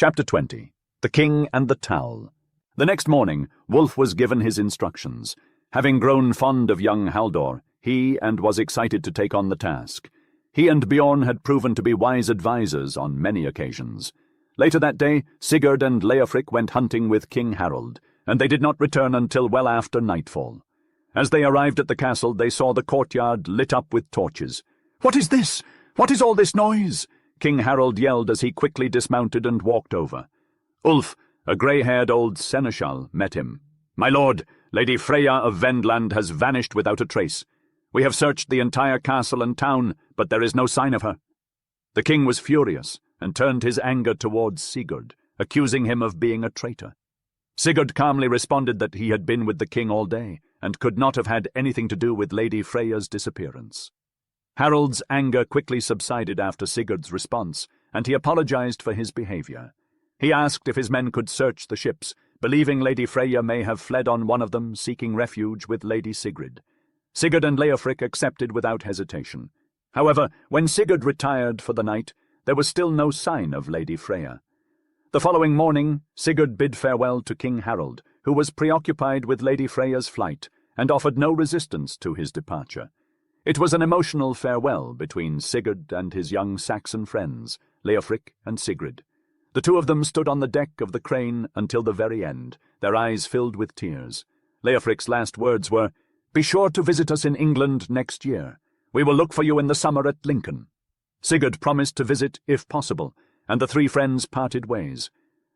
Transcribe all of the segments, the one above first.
Chapter 20. The King and the Towel. The next morning, Wolfe was given his instructions. Having grown fond of young Haldor, he was excited to take on the task. He and Bjorn had proven to be wise advisers on many occasions. Later that day, Sigurd and Leofric went hunting with King Harold, and they did not return until well after nightfall. As they arrived at the castle, they saw the courtyard lit up with torches. "What is this? What is all this noise?" King Harold yelled as he quickly dismounted and walked over. Ulf, a grey-haired old seneschal, met him. "My lord, Lady Freya of Vendland has vanished without a trace. We have searched the entire castle and town, but there is no sign of her." The king was furious and turned his anger towards Sigurd, accusing him of being a traitor. Sigurd calmly responded that he had been with the king all day and could not have had anything to do with Lady Freya's disappearance. Harold's anger quickly subsided after Sigurd's response, and he apologized for his behavior. He asked if his men could search the ships, believing Lady Freya may have fled on one of them, seeking refuge with Lady Sigrid. Sigurd and Leofric accepted without hesitation. However, when Sigurd retired for the night, there was still no sign of Lady Freya. The following morning, Sigurd bid farewell to King Harold, who was preoccupied with Lady Freya's flight, and offered no resistance to his departure. It was an emotional farewell between Sigurd and his young Saxon friends, Leofric and Sigrid. The two of them stood on the deck of the crane until the very end, their eyes filled with tears. Leofric's last words were, "Be sure to visit us in England next year. We will look for you in the summer at Lincoln." Sigurd promised to visit if possible, and the three friends parted ways.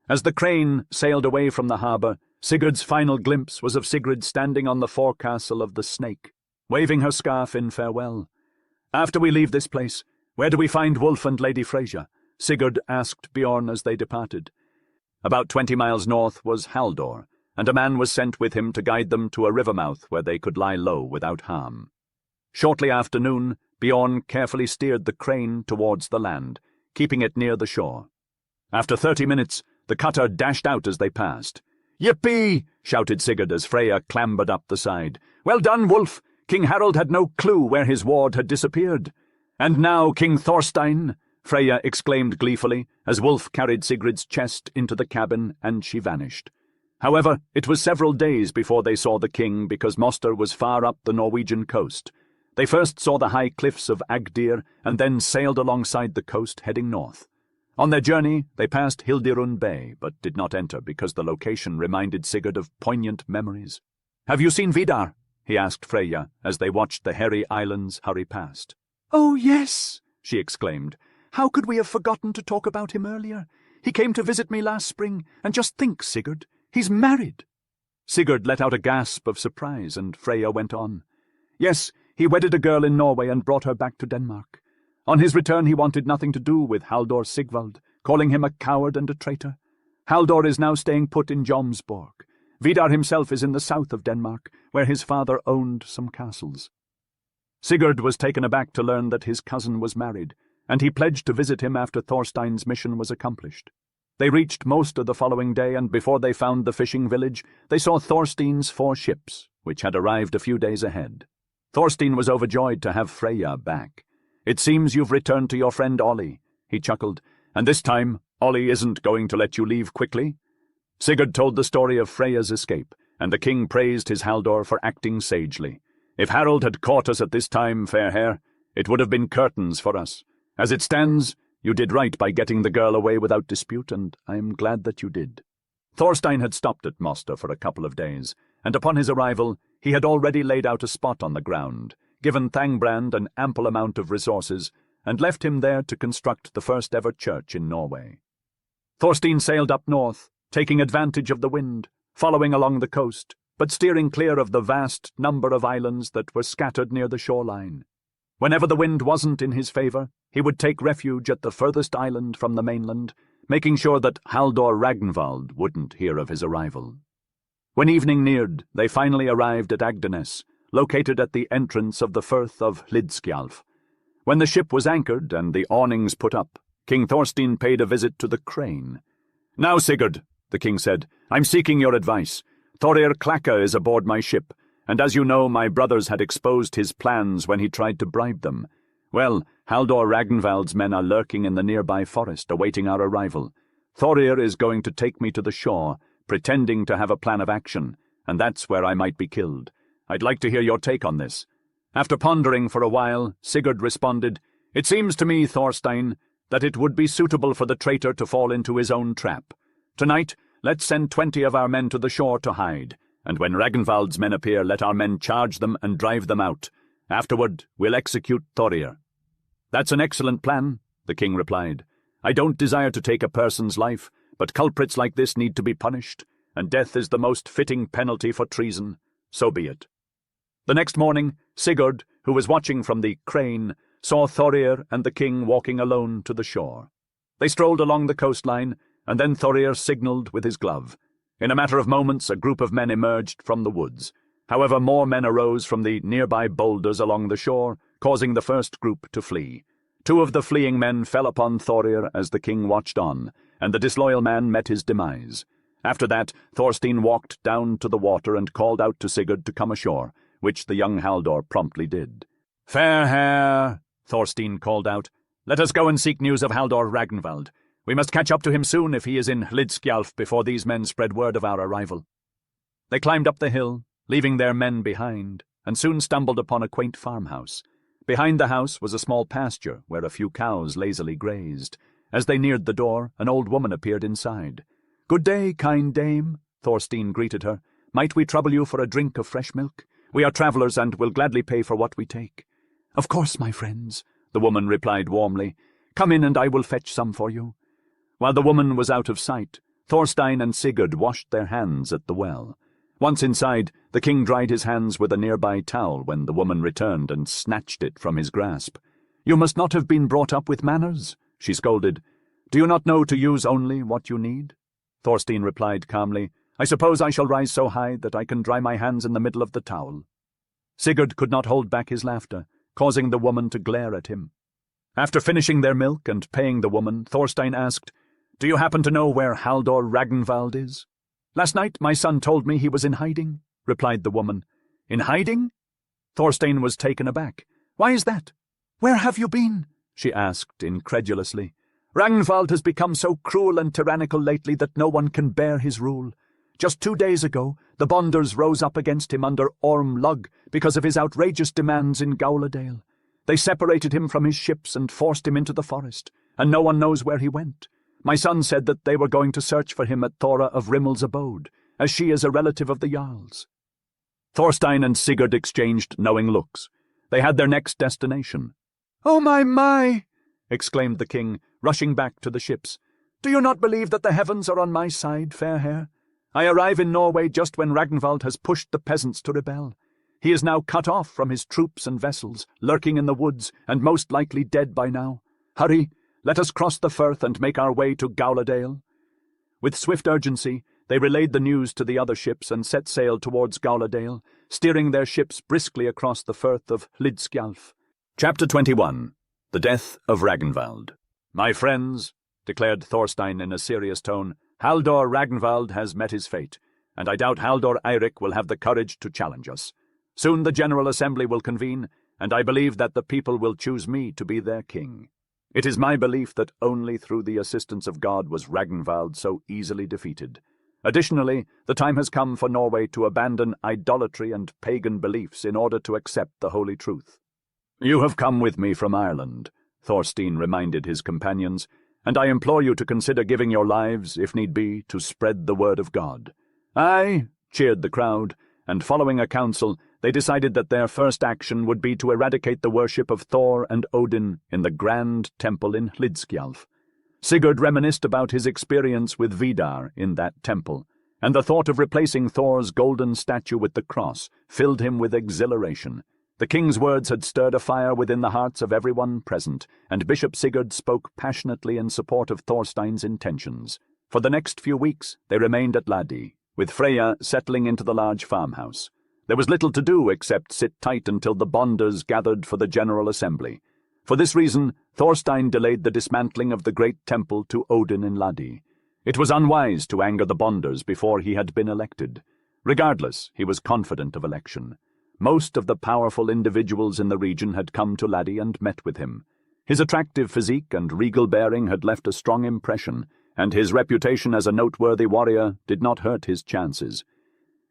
As the crane sailed away from the harbour, Sigurd's final glimpse was of Sigrid standing on the forecastle of the Snake, waving her scarf in farewell. "After we leave this place, where do we find Wolfe and Lady Freya?" Sigurd asked Bjorn as they departed. About 20 miles north was Haldor, and a man was sent with him to guide them to a river mouth where they could lie low without harm. Shortly after noon, Bjorn carefully steered the crane towards the land, keeping it near the shore. After 30 minutes, the cutter dashed out as they passed. "Yippee!" shouted Sigurd as Freya clambered up the side. "Well done, Wolfe! King Harold had no clue where his ward had disappeared." "And now, King Thorstein!" Freya exclaimed gleefully as Wolfe carried Sigrid's chest into the cabin and she vanished. However, it was several days before they saw the king because Moster was far up the Norwegian coast. They first saw the high cliffs of Agdir and then sailed alongside the coast heading north. On their journey, they passed Hildirun Bay, but did not enter because the location reminded Sigurd of poignant memories. "Have you seen Vidar?" he asked Freya as they watched the hairy islands hurry past. "Oh, yes," she exclaimed. "How could we have forgotten to talk about him earlier? He came to visit me last spring, and just think, Sigurd, he's married." Sigurd let out a gasp of surprise, and Freya went on. "Yes, he wedded a girl in Norway and brought her back to Denmark. On his return he wanted nothing to do with Haldor Sigvald, calling him a coward and a traitor. Haldor is now staying put in Jomsborg. Vidar himself is in the south of Denmark, where his father owned some castles." Sigurd was taken aback to learn that his cousin was married, and he pledged to visit him after Thorstein's mission was accomplished. They reached Moster the following day, and before they found the fishing village, they saw Thorstein's 4 ships, which had arrived a few days ahead. Thorstein was overjoyed to have Freya back. "It seems you've returned to your friend Ollie," he chuckled, "and this time Ollie isn't going to let you leave quickly." Sigurd told the story of Freya's escape, and the king praised his Haldor for acting sagely. "If Harold had caught us at this time, fair hair, it would have been curtains for us. As it stands, you did right by getting the girl away without dispute, and I am glad that you did." Thorstein had stopped at Moster for a couple of days, and upon his arrival he had already laid out a spot on the ground, given Thangbrand an ample amount of resources, and left him there to construct the first-ever church in Norway. Thorstein sailed up north, taking advantage of the wind, following along the coast, but steering clear of the vast number of islands that were scattered near the shoreline. Whenever the wind wasn't in his favour, he would take refuge at the furthest island from the mainland, making sure that Haldor Ragnvald wouldn't hear of his arrival. When evening neared, they finally arrived at Agdenes, located at the entrance of the Firth of Hlidskjalf. When the ship was anchored and the awnings put up, King Thorstein paid a visit to the crane. "Now, Sigurd," the king said, "I'm seeking your advice. Thorir Klakka is aboard my ship, and as you know, my brothers had exposed his plans when he tried to bribe them. Well, Haldor Ragnvald's men are lurking in the nearby forest, awaiting our arrival. Thorir is going to take me to the shore, pretending to have a plan of action, and that's where I might be killed. I'd like to hear your take on this." After pondering for a while, Sigurd responded, "It seems to me, Thorstein, that it would be suitable for the traitor to fall into his own trap. Tonight, let's send 20 of our men to the shore to hide, and when Ragnvald's men appear, let our men charge them and drive them out. Afterward, we'll execute Thorir." "That's an excellent plan," the king replied. "I don't desire to take a person's life, but culprits like this need to be punished, and death is the most fitting penalty for treason. So be it." The next morning, Sigurd, who was watching from the crane, saw Thorir and the king walking alone to the shore. They strolled along the coastline, and then Thorir signalled with his glove. In a matter of moments, a group of men emerged from the woods. However, more men arose from the nearby boulders along the shore, causing the first group to flee. 2 of the fleeing men fell upon Thorir as the king watched on, and the disloyal man met his demise. After that, Thorstein walked down to the water and called out to Sigurd to come ashore, which the young Haldor promptly did. "Fair hair," Thorstein called out, "let us go and seek news of Haldor Ragnvald. We must catch up to him soon if he is in Hlidskjalf before these men spread word of our arrival." They climbed up the hill, leaving their men behind, and soon stumbled upon a quaint farmhouse. Behind the house was a small pasture where a few cows lazily grazed. As they neared the door, an old woman appeared inside. "Good day, kind dame," Thorstein greeted her. "Might we trouble you for a drink of fresh milk? We are travellers and will gladly pay for what we take." "Of course, my friends," the woman replied warmly. "Come in and I will fetch some for you." While the woman was out of sight, Thorstein and Sigurd washed their hands at the well. Once inside, the king dried his hands with a nearby towel when the woman returned and snatched it from his grasp. "You must not have been brought up with manners," she scolded. "Do you not know to use only what you need?" Thorstein replied calmly, "I suppose I shall rise so high that I can dry my hands in the middle of the towel." Sigurd could not hold back his laughter, causing the woman to glare at him. After finishing their milk and paying the woman, Thorstein asked, "Do you happen to know where Haldor Ragnvald is?" "Last night my son told me he was in hiding," replied the woman. "In hiding?" Thorstein was taken aback. "Why is that?" "Where have you been?" she asked incredulously. "Ragnvald has become so cruel and tyrannical lately that no one can bear his rule. Just 2 days ago, the Bonders rose up against him under Orm Lugg because of his outrageous demands in Gauladale. They separated him from his ships and forced him into the forest, and no one knows where he went. My son said that they were going to search for him at Thora of Rimmel's abode, as she is a relative of the Jarl's." Thorstein and Sigurd exchanged knowing looks. They had their next destination. "Oh, my!" exclaimed the king, rushing back to the ships. "Do you not believe that the heavens are on my side, fair hair? I arrive in Norway just when Ragnvald has pushed the peasants to rebel. He is now cut off from his troops and vessels, lurking in the woods, and most likely dead by now. Hurry, let us cross the firth and make our way to Gauladale." With swift urgency, they relayed the news to the other ships and set sail towards Gauladale, steering their ships briskly across the firth of Hlidskjalf. Chapter 21. The Death of Ragnvald. "My friends," declared Thorstein in a serious tone, "Haldor Ragnvald has met his fate, and I doubt Haldor Eirik will have the courage to challenge us. Soon the General Assembly will convene, and I believe that the people will choose me to be their king. It is my belief that only through the assistance of God was Ragnvald so easily defeated. Additionally, the time has come for Norway to abandon idolatry and pagan beliefs in order to accept the holy truth." "You have come with me from Ireland," Thorstein reminded his companions, "and I implore you to consider giving your lives, if need be, to spread the word of God." "Aye," cheered the crowd, and following a council, they decided that their first action would be to eradicate the worship of Thor and Odin in the grand temple in Hlidskjalf. Sigurd reminisced about his experience with Vidar in that temple, and the thought of replacing Thor's golden statue with the cross filled him with exhilaration. The king's words had stirred a fire within the hearts of everyone present, and Bishop Sigurd spoke passionately in support of Thorstein's intentions. For the next few weeks they remained at Ladi, with Freya settling into the large farmhouse. There was little to do except sit tight until the Bonders gathered for the General Assembly. For this reason, Thorstein delayed the dismantling of the great temple to Odin in Ladi. It was unwise to anger the Bonders before he had been elected. Regardless, he was confident of election. Most of the powerful individuals in the region had come to Ladi and met with him. His attractive physique and regal bearing had left a strong impression, and his reputation as a noteworthy warrior did not hurt his chances.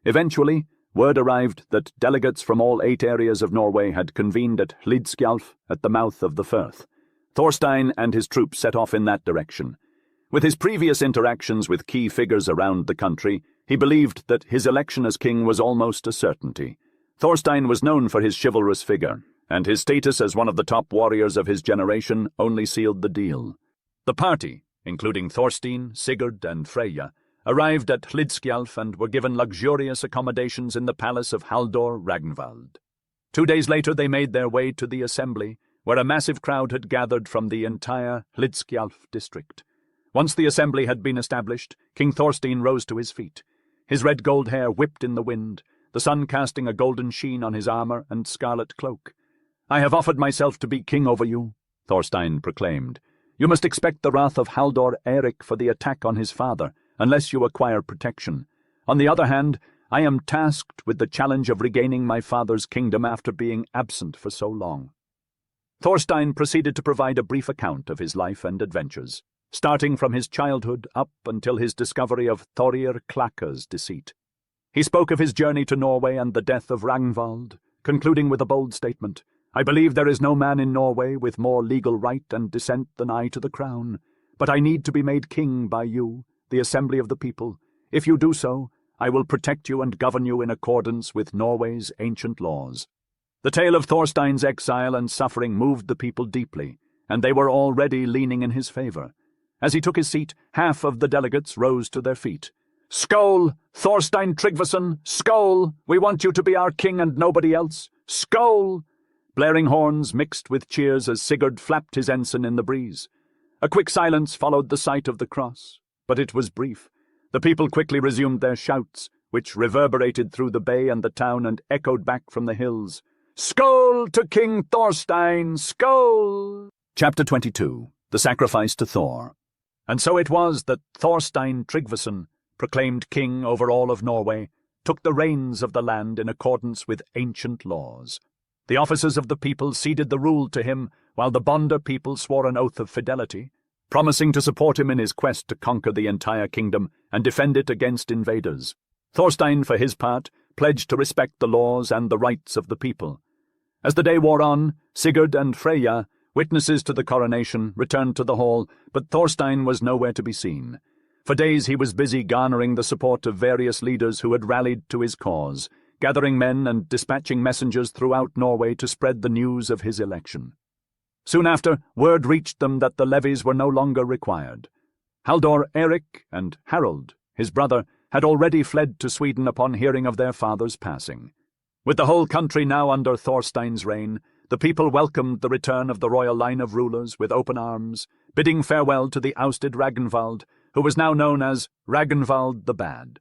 Eventually, word arrived that delegates from all 8 areas of Norway had convened at Hlidskjalf at the mouth of the Firth. Thorstein and his troops set off in that direction. With his previous interactions with key figures around the country, he believed that his election as king was almost a certainty. Thorstein was known for his chivalrous figure, and his status as one of the top warriors of his generation only sealed the deal. The party, including Thorstein, Sigurd, and Freyja, arrived at Hlidskjalf and were given luxurious accommodations in the palace of Halldor Ragnvald. 2 days later they made their way to the assembly, where a massive crowd had gathered from the entire Hlidskjalf district. Once the assembly had been established, King Thorstein rose to his feet. His red-gold hair whipped in the wind, the sun casting a golden sheen on his armor and scarlet cloak. "I have offered myself to be king over you," Thorstein proclaimed. "You must expect the wrath of Halldor Eirik for the attack on his father, unless you acquire protection. On the other hand, I am tasked with the challenge of regaining my father's kingdom after being absent for so long." Thorstein proceeded to provide a brief account of his life and adventures, starting from his childhood up until his discovery of Thorir Klakka's deceit. He spoke of his journey to Norway and the death of Ragnvald, concluding with a bold statement: "I believe there is no man in Norway with more legal right and descent than I to the crown, but I need to be made king by you, the assembly of the people. If you do so, I will protect you and govern you in accordance with Norway's ancient laws." The tale of Thorstein's exile and suffering moved the people deeply, and they were already leaning in his favor. As he took his seat, half of the delegates rose to their feet. "Skål, Thorstein Tryggvason! Skål! We want you to be our king and nobody else! Skål!" Blaring horns mixed with cheers as Sigurd flapped his ensign in the breeze. A quick silence followed the sight of the cross, but it was brief. The people quickly resumed their shouts, which reverberated through the bay and the town and echoed back from the hills. "Skål to King Thorstein! Skål!" Chapter 22. The Sacrifice to Thor. And so it was that Thorstein Tryggvason, proclaimed king over all of Norway, took the reins of the land in accordance with ancient laws. The officers of the people ceded the rule to him, while the Bonder people swore an oath of fidelity, promising to support him in his quest to conquer the entire kingdom and defend it against invaders. Thorstein, for his part, pledged to respect the laws and the rights of the people. As the day wore on, Sigurd and Freyja, witnesses to the coronation, returned to the hall, but Thorstein was nowhere to be seen. For days he was busy garnering the support of various leaders who had rallied to his cause, gathering men and dispatching messengers throughout Norway to spread the news of his election. Soon after, word reached them that the levies were no longer required. Halldor Eirik and Harald, his brother, had already fled to Sweden upon hearing of their father's passing. With the whole country now under Thorstein's reign, the people welcomed the return of the royal line of rulers with open arms, bidding farewell to the ousted Ragnvald, who was now known as Ragnvald the Bad.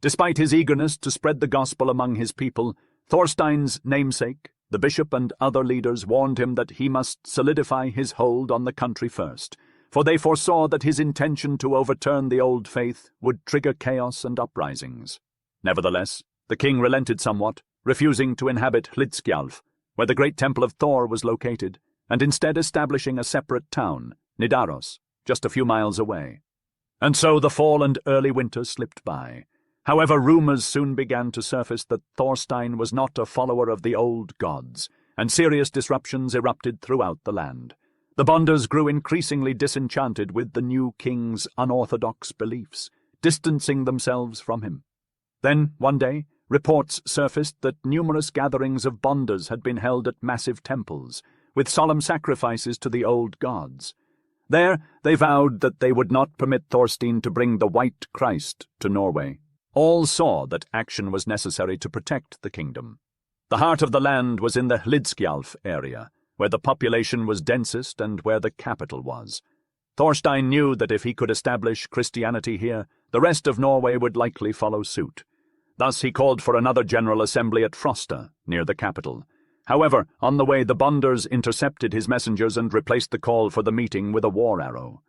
Despite his eagerness to spread the gospel among his people, Thorstein's namesake, the bishop and other leaders warned him that he must solidify his hold on the country first, for they foresaw that his intention to overturn the old faith would trigger chaos and uprisings. Nevertheless, the king relented somewhat, refusing to inhabit Hlidskjalf, where the great temple of Thor was located, and instead establishing a separate town, Nidaros, just a few miles away. And so the fall and early winter slipped by. However, rumors soon began to surface that Thorstein was not a follower of the old gods, and serious disruptions erupted throughout the land. The Bonders grew increasingly disenchanted with the new king's unorthodox beliefs, distancing themselves from him. Then, one day, reports surfaced that numerous gatherings of Bonders had been held at massive temples, with solemn sacrifices to the old gods. There, they vowed that they would not permit Thorstein to bring the White Christ to Norway. All saw that action was necessary to protect the kingdom. The heart of the land was in the Hlidskjalf area, where the population was densest and where the capital was. Thorstein knew that if he could establish Christianity here, the rest of Norway would likely follow suit. Thus he called for another general assembly at Frosta, near the capital. However, on the way the Bonders intercepted his messengers and replaced the call for the meeting with a war arrow.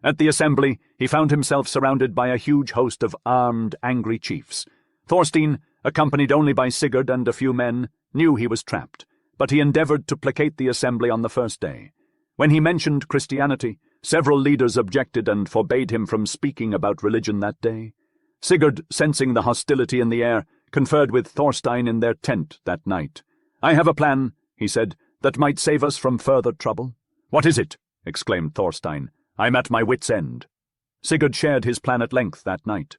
At the assembly, he found himself surrounded by a huge host of armed, angry chiefs. Thorstein, accompanied only by Sigurd and a few men, knew he was trapped, but he endeavored to placate the assembly on the first day. When he mentioned Christianity, Several leaders objected and forbade him from speaking about religion that day. Sigurd, sensing the hostility in the air, conferred with Thorstein in their tent that night. "I have a plan," he said, "that might save us from further trouble." "What is it?" exclaimed Thorstein. "I'm at my wit's end." Sigurd shared his plan at length that night.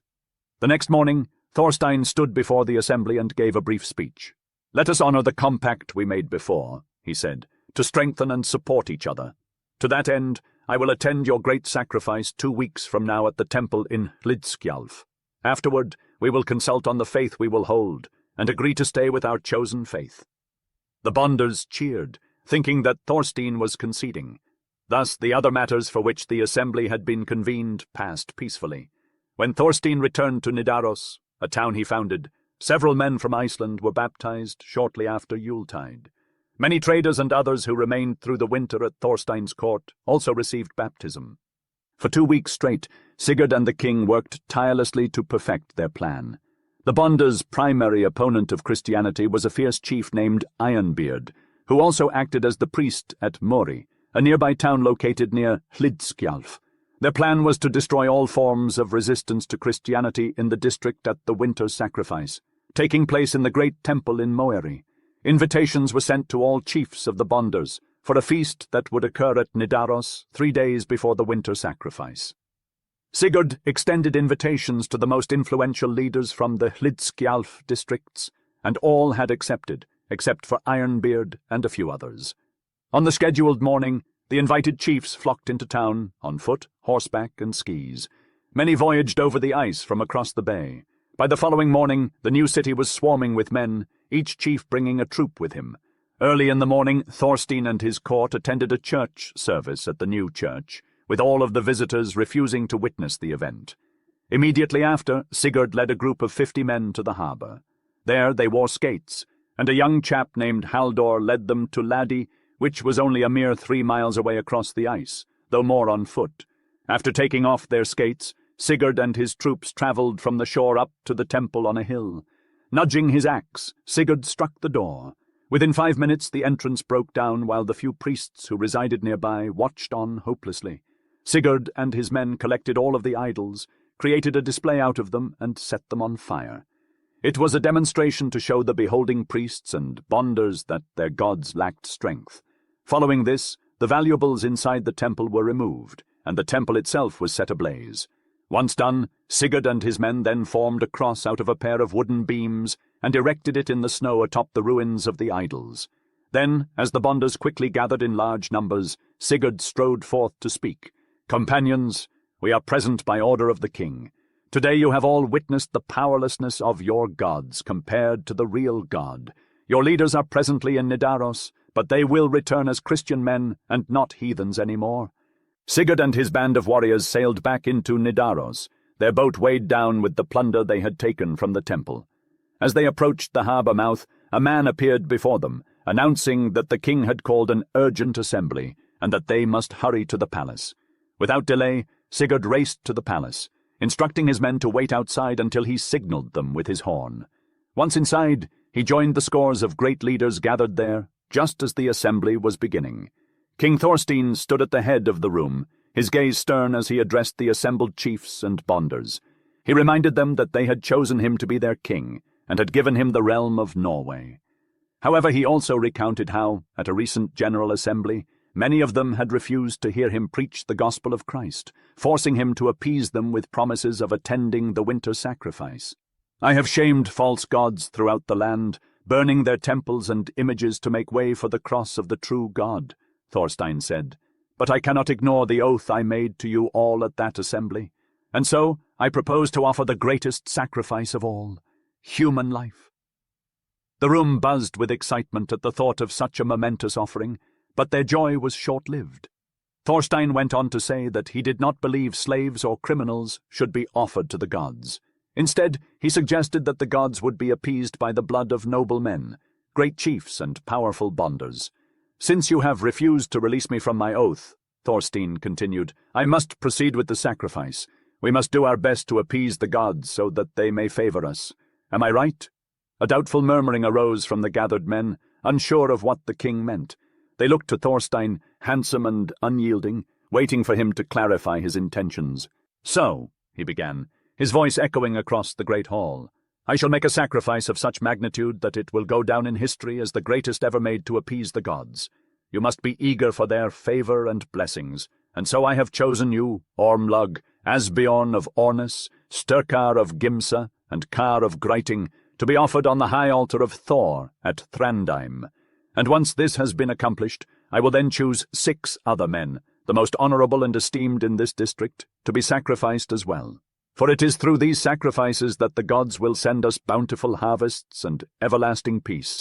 The next morning, Thorstein stood before the assembly and gave a brief speech. "Let us honor the compact we made before," he said, "to strengthen and support each other. To that end, I will attend your great sacrifice 2 weeks from now at the temple in Hlidskjalf. Afterward, we will consult on the faith we will hold, and agree to stay with our chosen faith." The bonders cheered, thinking that Thorstein was conceding. Thus the other matters for which the assembly had been convened passed peacefully. When Thorstein returned to Nidaros, a town he founded, several men from Iceland were baptized shortly after Yuletide. Many traders and others who remained through the winter at Thorstein's court also received baptism. For 2 weeks straight, Sigurd and the king worked tirelessly to perfect their plan. The bonders' primary opponent of Christianity was a fierce chief named Ironbeard, who also acted as the priest at Mori, a nearby town located near Hlidskjalf. Their plan was to destroy all forms of resistance to Christianity in the district at the winter sacrifice, taking place in the great temple in Moeri. Invitations were sent to all chiefs of the bonders for a feast that would occur at Nidaros 3 days before the winter sacrifice. Sigurd extended invitations to the most influential leaders from the Hlidskjalf districts, and all had accepted, except for Ironbeard and a few others. On the scheduled morning, the invited chiefs flocked into town, on foot, horseback, and skis. Many voyaged over the ice from across the bay. By the following morning, the new city was swarming with men, each chief bringing a troop with him. Early in the morning, Thorstein and his court attended a church service at the new church, with all of the visitors refusing to witness the event. Immediately after, Sigurd led a group of 50 men to the harbour. There they wore skates, and a young chap named Halldor led them to Ladi, which was only a mere 3 miles away across the ice, though more on foot. After taking off their skates, Sigurd and his troops travelled from the shore up to the temple on a hill. Nudging his axe, Sigurd struck the door. Within 5 minutes the entrance broke down while the few priests who resided nearby watched on hopelessly. Sigurd and his men collected all of the idols, created a display out of them, and set them on fire. It was a demonstration to show the beholding priests and bonders that their gods lacked strength. Following this, the valuables inside the temple were removed, and the temple itself was set ablaze. Once done, Sigurd and his men then formed a cross out of a pair of wooden beams and erected it in the snow atop the ruins of the idols. Then, as the bonders quickly gathered in large numbers, Sigurd strode forth to speak. "Companions, we are present by order of the king. Today you have all witnessed the powerlessness of your gods compared to the real God. Your leaders are presently in Nidaros, but they will return as Christian men and not heathens any more." Sigurd and his band of warriors sailed back into Nidaros, their boat weighed down with the plunder they had taken from the temple. As they approached the harbour mouth, a man appeared before them, announcing that the king had called an urgent assembly, and that they must hurry to the palace. Without delay, Sigurd raced to the palace, instructing his men to wait outside until he signalled them with his horn. Once inside, he joined the scores of great leaders gathered there, just as the assembly was beginning. King Thorstein stood at the head of the room, his gaze stern as he addressed the assembled chiefs and bonders. He reminded them that they had chosen him to be their king, and had given him the realm of Norway. However, he also recounted how, at a recent General Assembly, many of them had refused to hear him preach the gospel of Christ, forcing him to appease them with promises of attending the winter sacrifice. "I have shamed false gods throughout the land, burning their temples and images to make way for the cross of the true God," Thorstein said. "But I cannot ignore the oath I made to you all at that assembly, and so I propose to offer the greatest sacrifice of all, human life." The room buzzed with excitement at the thought of such a momentous offering, but their joy was short-lived. Thorstein went on to say that he did not believe slaves or criminals should be offered to the gods. Instead, he suggested that the gods would be appeased by the blood of noble men, great chiefs and powerful bonders. "Since you have refused to release me from my oath," Thorstein continued, "I must proceed with the sacrifice. We must do our best to appease the gods so that they may favor us. Am I right?" A doubtful murmuring arose from the gathered men, unsure of what the king meant. They looked to Thorstein, handsome and unyielding, waiting for him to clarify his intentions. "So," he began, his voice echoing across the great hall, "I shall make a sacrifice of such magnitude that it will go down in history as the greatest ever made to appease the gods. You must be eager for their favor and blessings, and so I have chosen you, Ormlug, Asbjorn of Ornus, Sturkar of Gimsa, and Kar of Greiting, to be offered on the high altar of Thor at Thrandheim. And once this has been accomplished, I will then choose 6 other men, the most honorable and esteemed in this district, to be sacrificed as well. For it is through these sacrifices that the gods will send us bountiful harvests and everlasting peace."